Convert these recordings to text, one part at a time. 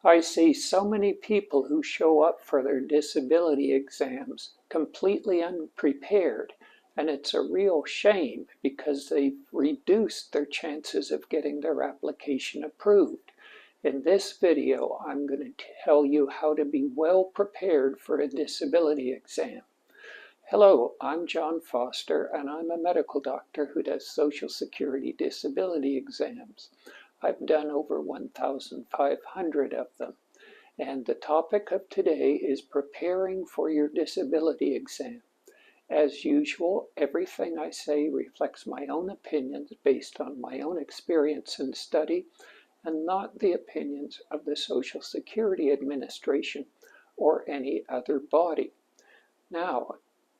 I see so many people who show up for their disability exams completely unprepared, and it's a real shame because they've reduced their chances of getting their application approved. In this video, I'm going to tell you how to be well prepared for a disability exam. Hello, I'm John Foster, and I'm a medical doctor who does Social Security disability exams. I've done over 1,500 of them, and the topic of today is preparing for your disability exam. As usual, everything I say reflects my own opinions based on my own experience and study, and not the opinions of the Social Security Administration or any other body. Now,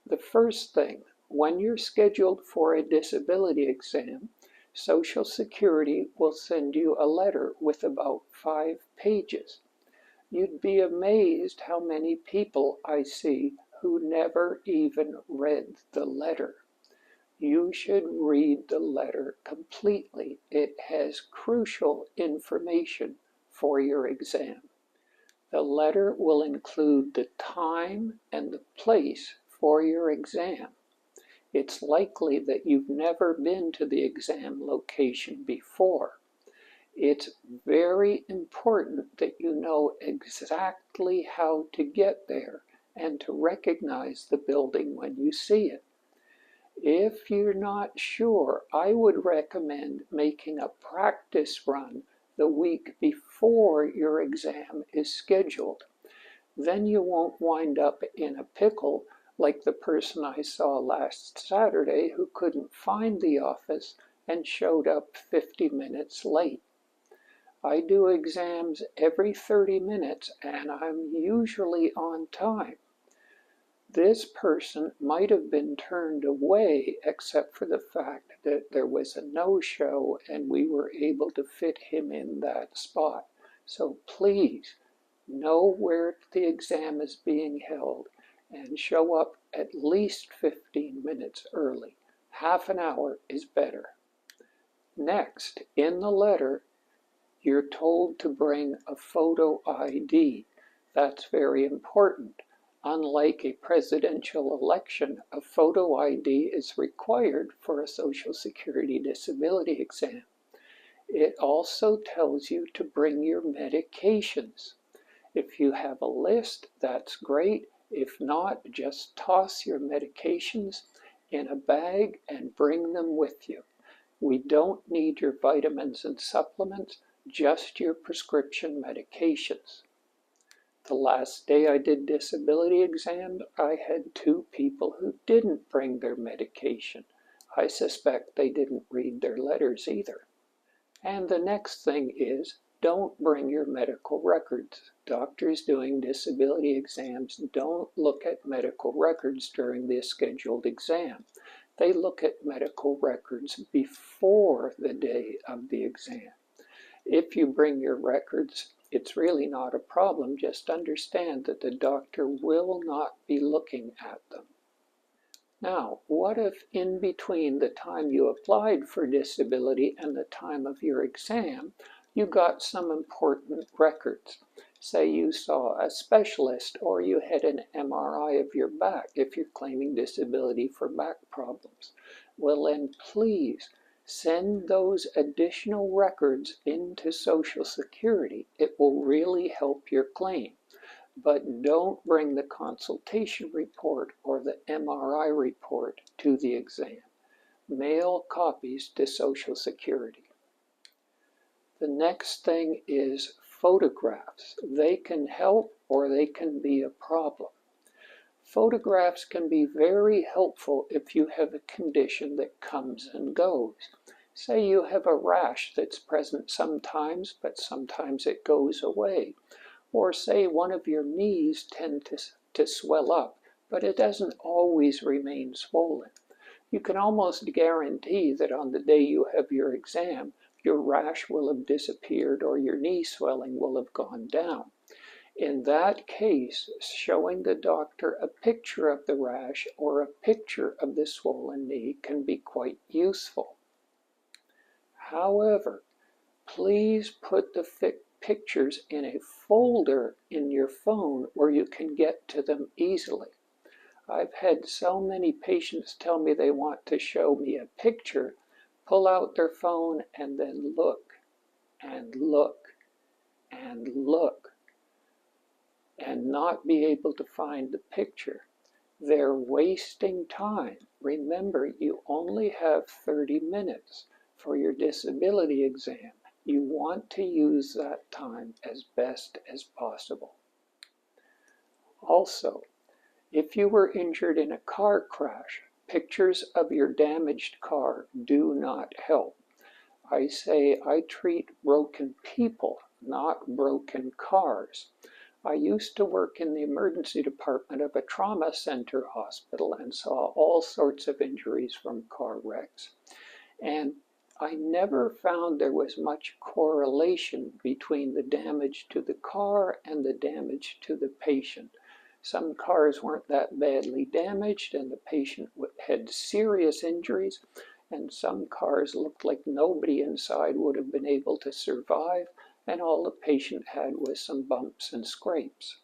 the first thing, when you're scheduled for a disability exam, Social Security will send you a letter with about 5 pages. You'd be amazed how many people I see who never even read the letter. You should read the letter completely. It has crucial information for your exam. The letter will include the time and the place for your exam. It's likely that you've never been to the exam location before. It's very important that you know exactly how to get there and to recognize the building when you see it. If you're not sure, I would recommend making a practice run the week before your exam is scheduled. Then you won't wind up in a pickle like the person I saw last Saturday who couldn't find the office and showed up 50 minutes late. I do exams every 30 minutes and I'm usually on time. This person might have been turned away except for the fact that there was a no-show and we were able to fit him in that spot. So please know where the exam is being held and show up at least 15 minutes early. Half an hour is better. Next, in the letter, you're told to bring a photo ID. That's very important. Unlike a presidential election, a photo ID is required for a Social Security disability exam. It also tells you to bring your medications. If you have a list, that's great. If not, just toss your medications in a bag and bring them with you. We don't need your vitamins and supplements, just your prescription medications. The last day I did disability exams, I had 2 people who didn't bring their medication. I suspect they didn't read their letters either. And the next thing is, don't bring your medical records. Doctors doing disability exams don't look at medical records during the scheduled exam. They look at medical records before the day of the exam. If you bring your records, it's really not a problem. Just understand that the doctor will not be looking at them. Now, what if in between the time you applied for disability and the time of your exam, you got some important records? Say you saw a specialist or you had an MRI of your back if you're claiming disability for back problems. Well, then please send those additional records into Social Security. It will really help your claim. But don't bring the consultation report or the MRI report to the exam. Mail copies to Social Security. The next thing is photographs. They can help or they can be a problem. Photographs can be very helpful if you have a condition that comes and goes. Say you have a rash that's present sometimes, but sometimes it goes away. Or say one of your knees tend to swell up, but it doesn't always remain swollen. You can almost guarantee that on the day you have your exam, your rash will have disappeared or your knee swelling will have gone down. In that case, showing the doctor a picture of the rash or a picture of the swollen knee can be quite useful. However, please put the pictures in a folder in your phone where you can get to them easily. I've had so many patients tell me they want to show me a picture, pull out their phone, and then look and look and look and not be able to find the picture. They're wasting time. Remember, you only have 30 minutes for your disability exam. You want to use that time as best as possible. Also, if you were injured in a car crash, pictures of your damaged car do not help. I say I treat broken people, not broken cars. I used to work in the emergency department of a trauma center hospital and saw all sorts of injuries from car wrecks. And I never found there was much correlation between the damage to the car and the damage to the patient. Some cars weren't that badly damaged and the patient had serious injuries, and some cars looked like nobody inside would have been able to survive, and all the patient had was some bumps and scrapes.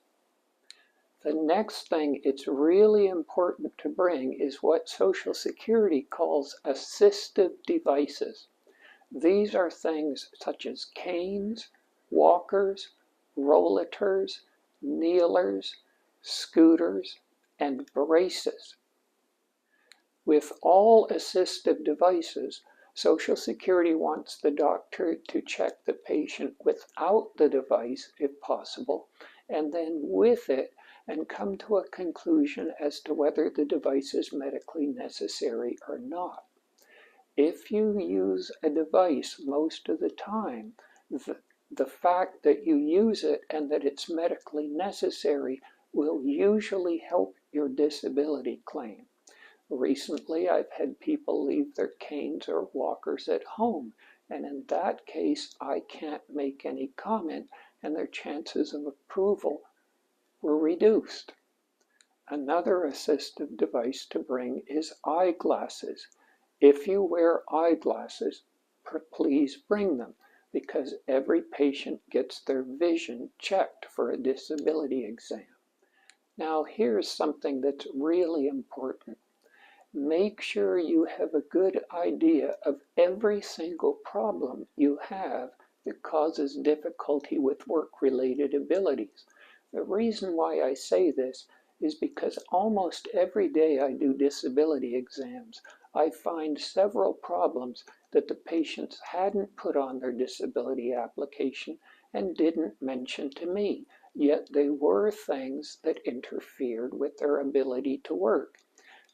The next thing it's really important to bring is what Social Security calls assistive devices. These are things such as canes, walkers, rollators, kneelers, scooters, and braces. With all assistive devices, Social Security wants the doctor to check the patient without the device, if possible, and then with it, and come to a conclusion as to whether the device is medically necessary or not. If you use a device most of the time, the fact that you use it and that it's medically necessary will usually help your disability claim. Recently, I've had people leave their canes or walkers at home, and in that case, I can't make any comment, and their chances of approval were reduced. Another assistive device to bring is eyeglasses. If you wear eyeglasses, please bring them, because every patient gets their vision checked for a disability exam. Now, here's something that's really important. Make sure you have a good idea of every single problem you have that causes difficulty with work-related abilities. The reason why I say this is because almost every day I do disability exams, I find several problems that the patients hadn't put on their disability application and didn't mention to me, yet they were things that interfered with their ability to work.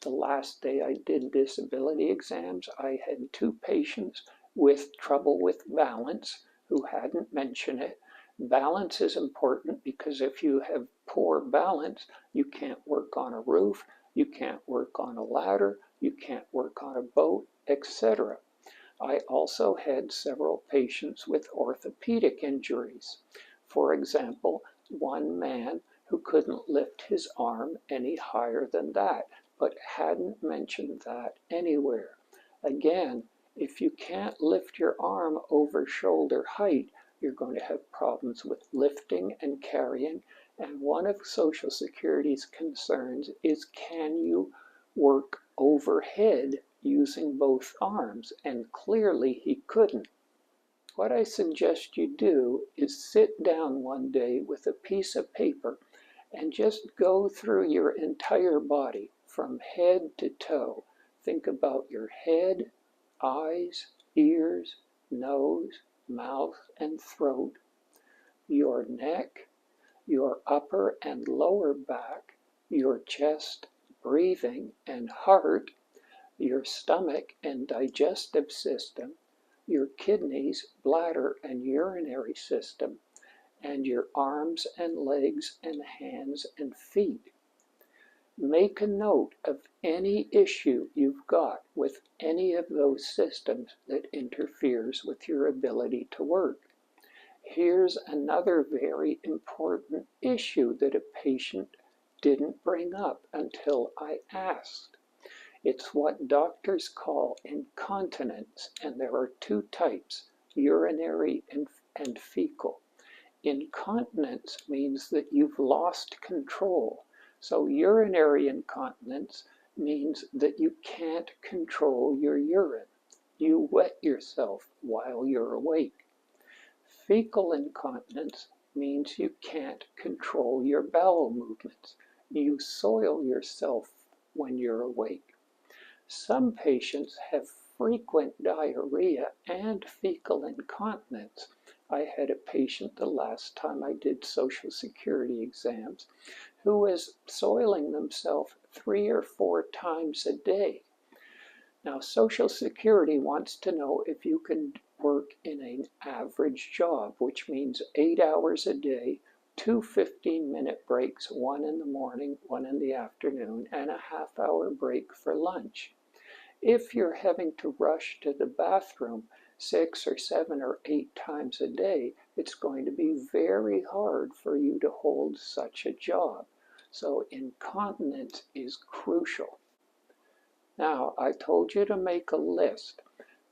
The last day I did disability exams, I had 2 patients with trouble with balance who hadn't mentioned it. Balance is important because if you have poor balance, you can't work on a roof, you can't work on a ladder, you can't work on a boat, etc. I also had several patients with orthopedic injuries. For example, one man who couldn't lift his arm any higher than that, but hadn't mentioned that anywhere. Again, if you can't lift your arm over shoulder height, you're going to have problems with lifting and carrying, and one of Social Security's concerns is, can you work overhead using both arms? And clearly he couldn't. What I suggest you do is sit down one day with a piece of paper and just go through your entire body from head to toe. Think about your head, eyes, ears, nose, mouth, and throat, your neck, your upper and lower back, your chest, breathing, and heart, your stomach and digestive system, your kidneys, bladder, and urinary system, and your arms and legs and hands and feet. Make a note of any issue you've got with any of those systems that interferes with your ability to work. Here's another very important issue that a patient didn't bring up until I asked. It's what doctors call incontinence, and there are 2 types, urinary and fecal. Incontinence means that you've lost control. So urinary incontinence means that you can't control your urine. You wet yourself while you're awake. Fecal incontinence means you can't control your bowel movements. You soil yourself when you're awake. Some patients have frequent diarrhea and fecal incontinence. I had a patient the last time I did Social Security exams who was soiling themselves 3 or 4 times a day. Now, Social Security wants to know if you can work in an average job, which means 8 hours a day, 2 15-minute breaks, one in the morning, one in the afternoon, and a half-hour break for lunch. If you're having to rush to the bathroom 6 or 7 or 8 times a day, it's going to be very hard for you to hold such a job. So incontinence is crucial. Now, I told you to make a list,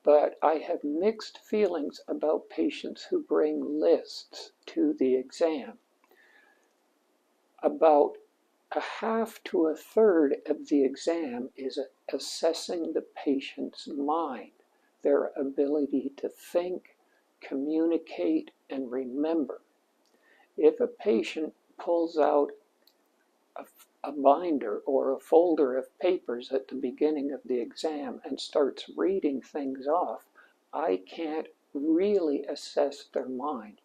but I have mixed feelings about patients who bring lists to the exam. About a half to a third of the exam is assessing the patient's mind, their ability to think, communicate, and remember. If a patient pulls out a binder or a folder of papers at the beginning of the exam and starts reading things off, I can't really assess their mind.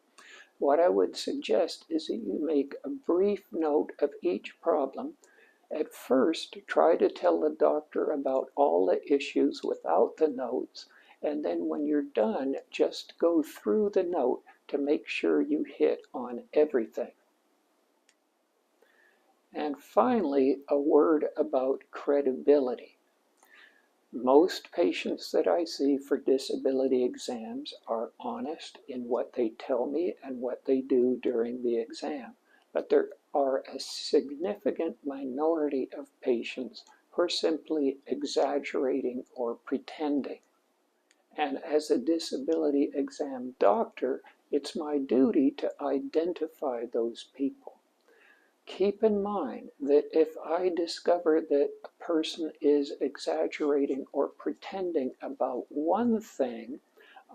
What I would suggest is that you make a brief note of each problem. At first, try to tell the doctor about all the issues without the notes, and then when you're done, just go through the note to make sure you hit on everything. And finally, a word about credibility. Most patients that I see for disability exams are honest in what they tell me and what they do during the exam. But there are a significant minority of patients who are simply exaggerating or pretending. And as a disability exam doctor, it's my duty to identify those people. Keep in mind that if I discover that a person is exaggerating or pretending about one thing,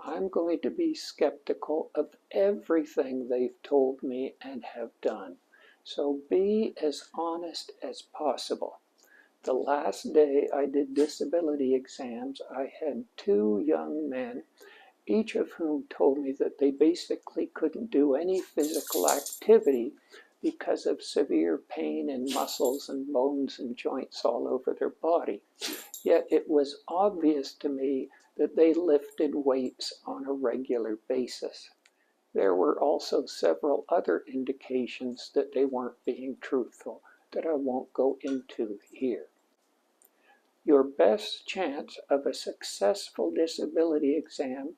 I'm going to be skeptical of everything they've told me and have done. So be as honest as possible. The last day I did disability exams, I had 2 young men, each of whom told me that they basically couldn't do any physical activity because of severe pain in muscles and bones and joints all over their body. Yet it was obvious to me that they lifted weights on a regular basis. There were also several other indications that they weren't being truthful that I won't go into here. Your best chance of a successful disability exam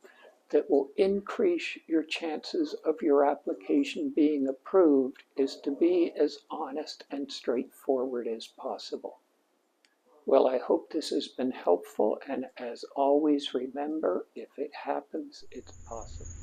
that will increase your chances of your application being approved is to be as honest and straightforward as possible. Well, I hope this has been helpful, and as always, remember, if it happens, it's possible.